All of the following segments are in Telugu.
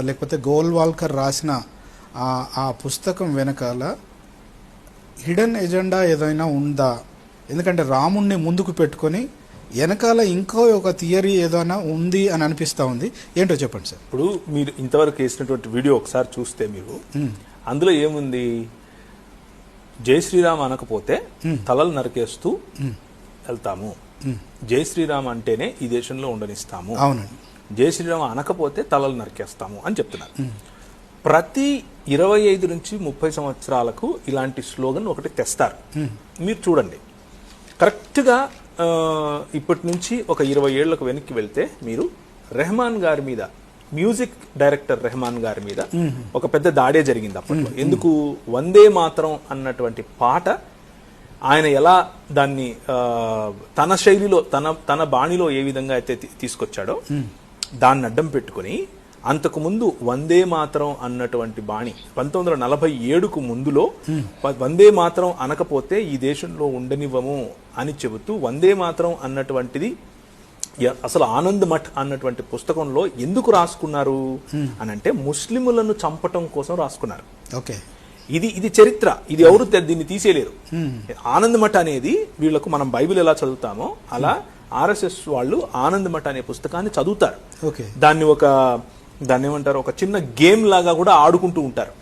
లేకపోతే గోల్వాల్కర్ రాసిన ఆ పుస్తకం వెనకాల హిడెన్ ఎజెండా ఏదైనా ఉందా? ఎందుకంటే రాముణ్ణి ముందుకు పెట్టుకొని వెనకాల ఇంకో ఒక థియరీ ఏదైనా ఉంది అని అనిపిస్తూ ఉంది. ఏంటో చెప్పండి సార్. ఇప్పుడు మీరు ఇంతవరకు వేసినటువంటి వీడియో ఒకసారి చూస్తే మీరు అందులో ఏముంది, జై శ్రీరామ్ అనకపోతే తలలు నరికేస్తూ వెళ్తాము, జై శ్రీరామ్ అంటేనే ఈ దేశంలో ఉండనిస్తాము, అవునండి, జై శ్రీరామ్ అనకపోతే తలలు నరికేస్తాము అని చెప్తున్నారు. ప్రతి 25 నుంచి 30 సంవత్సరాలకు ఇలాంటి స్లోగన్ ఒకటి తెస్తారు. మీరు చూడండి, కరెక్ట్గా ఇప్పటి నుంచి ఒక 20 ఏళ్లకు వెనక్కి వెళ్తే మీరు రెహమాన్ గారి మీద, మ్యూజిక్ డైరెక్టర్ రెహమాన్ గారి మీద ఒక పెద్ద దాడే జరిగింది అప్పట్లో. ఎందుకు? వందే మాతరం అన్నటువంటి పాట ఆయన ఎలా దాన్ని తన శైలిలో తన బాణిలో ఏ విధంగా అయితే తీసుకొచ్చాడో దాన్ని అడ్డం పెట్టుకుని, అంతకుముందు వందే మాతరం అన్నటువంటి బాణి 1947కు ముందులో వందే మాతరం అనకపోతే ఈ దేశంలో ఉండనివ్వము అని చెబుతూ వందే మాతరం అన్నటువంటిది అసలు ఆనంద్ మఠ్ అన్నటువంటి పుస్తకంలో ఎందుకు రాసుకున్నారు అని అంటే ముస్లిములను చంపటం కోసం రాసుకున్నారు. ఓకే, ఇది చరిత్ర, ఇది ఎవరు దీన్ని తీసేయలేరు. ఆనంద్ మఠ్ అనేది వీళ్లకు మనం బైబిల్ ఎలా చదువుతామో అలా ఆర్ఎస్ఎస్ వాళ్ళు ఆనంద్ మఠ్ అనే పుస్తకాన్ని చదువుతారు. దాన్ని ఏమంటారు, ఒక చిన్న గేమ్ లాగా కూడా ఆడుకుంటూ ఉంటారు.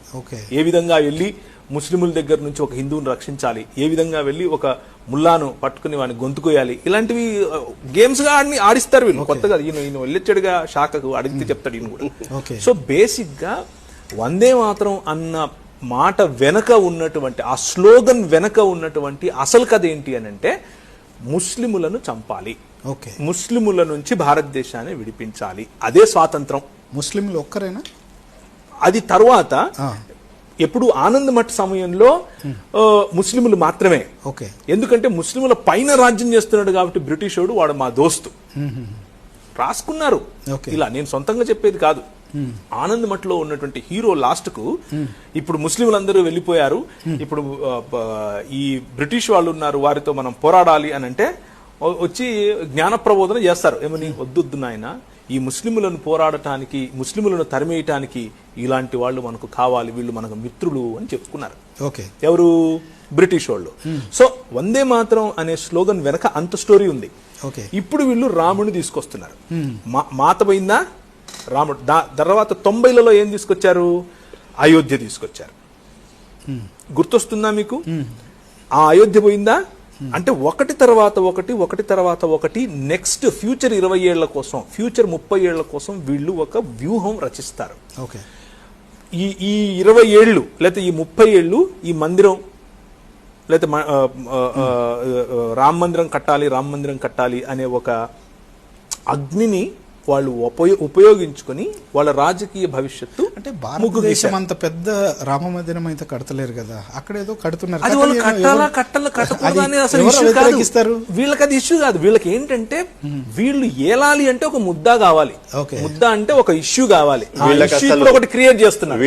ఏ విధంగా వెళ్ళి ముస్లిముల దగ్గర నుంచి ఒక హిందువుని రక్షించాలి, ఏ విధంగా వెళ్ళి ఒక ముల్లాను పట్టుకుని వాడిని గొంతుకోయాలి, ఇలాంటివి గేమ్స్ గా ఆడిస్తారు వీళ్ళు. కొత్తగా ఈయన వెళ్ళొచ్చాడుగా శాఖకు, అడిగితే చెప్తాడు ఈయన కూడా. సో బేసిక్ గా వందే మాత్రం అన్న మాట వెనక ఉన్నటువంటి ఆ స్లోగన్ వెనక ఉన్నటువంటి అసలు కథ ఏంటి అని అంటే ముస్లిములను చంపాలి, ముస్లిముల నుంచి భారతదేశాన్ని విడిపించాలి, అదే స్వాతంత్రం. ముస్లింలు ఒక్కరేనా? అది తర్వాత ఎప్పుడు ఆనంద్ మఠ్ సమయంలో ముస్లింలు మాత్రమే. ఎందుకంటే ముస్లింల పైన రాజ్యం చేస్తున్నాడు కాబట్టి బ్రిటిష్ వాడు మా దోస్తు రాసుకున్నారు. ఇలా నేను సొంతంగా చెప్పేది కాదు. ఆనంద్ మఠ్ లో ఉన్నటువంటి హీరో లాస్ట్ కు ఇప్పుడు ముస్లింలందరూ వెళ్ళిపోయారు, ఇప్పుడు ఈ బ్రిటిష్ వాళ్ళు ఉన్నారు, వారితో మనం పోరాడాలి అని అంటే వచ్చి జ్ఞాన ప్రబోధన చేస్తారు. ఏమని? వద్దు నాయన, ఈ ముస్లింలను పోరాడటానికి, ముస్లింలను తరిమేయటానికి ఇలాంటి వాళ్ళు మనకు కావాలి, వీళ్ళు మనకు మిత్రులు అని చెప్పుకున్నారు. ఎవరు? బ్రిటిష్ వాళ్ళు. సో వందే మాత్రం అనే స్లోగన్ వెనక అంత స్టోరీ ఉంది. ఇప్పుడు వీళ్ళు రాముడిని తీసుకొస్తున్నారు. మాత పోయిందా? రాముడు. తర్వాత 90లలో ఏం తీసుకొచ్చారు? అయోధ్య తీసుకొచ్చారు. గుర్తొస్తుందా మీకు? ఆ అయోధ్య పోయిందా అంటే ఒకటి తర్వాత ఒకటి నెక్స్ట్ ఫ్యూచర్ 20 ఏళ్ల కోసం, ఫ్యూచర్ 30 ఏళ్ల కోసం వీళ్ళు ఒక వ్యూహం రచిస్తారు. ఈ 20 ఏళ్ళు లేకపోతే ఈ 30 ఏళ్ళు ఈ మందిరం లేకపోతే రామ మందిరం కట్టాలి అనే ఒక అగ్నిని వాళ్ళు ఉపయోగించుకొని వాళ్ళ రాజకీయ భవిష్యత్తు. అంటే భారతదేశం అంత పెద్ద రామ మందిరం అయితే కడతలేరు కదా, అక్కడ ఏదో కడుతున్నారు. వీళ్ళకి అది ఇష్యూ కాదు. వీళ్ళకి ఏంటంటే వీళ్ళు ఏలాలి అంటే ఒక ముద్ద కావాలి, ముద్ద అంటే ఒక ఇష్యూ కావాలి, ఒకటి క్రియేట్ చేస్తున్నారు.